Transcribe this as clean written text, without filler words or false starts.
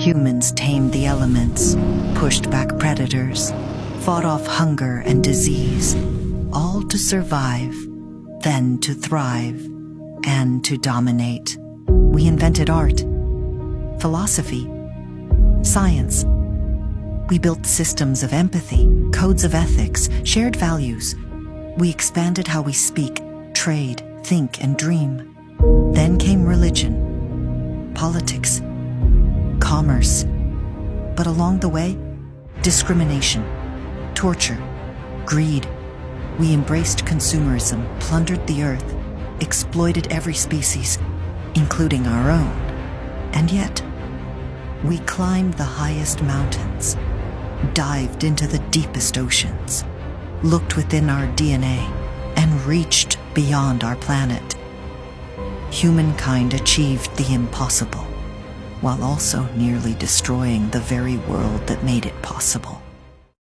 Humans tamed the elements, pushed back predators, fought off hunger and disease, all to survive, then to thrive, and to dominate. We invented art, philosophy, science. We built systems of empathy, codes of ethics, shared values. We expanded how we speak, trade, think, and dream. Then came religion, politics, commerce. But along the way, discrimination, torture, greed. We embraced consumerism, plundered the earth, exploited every species, including our own. And yet, we climbed the highest mountains, dived into the deepest oceans, looked within our DNA, and reached beyond our planet. Humankind achieved the impossible, while also nearly destroying the very world that made it possible.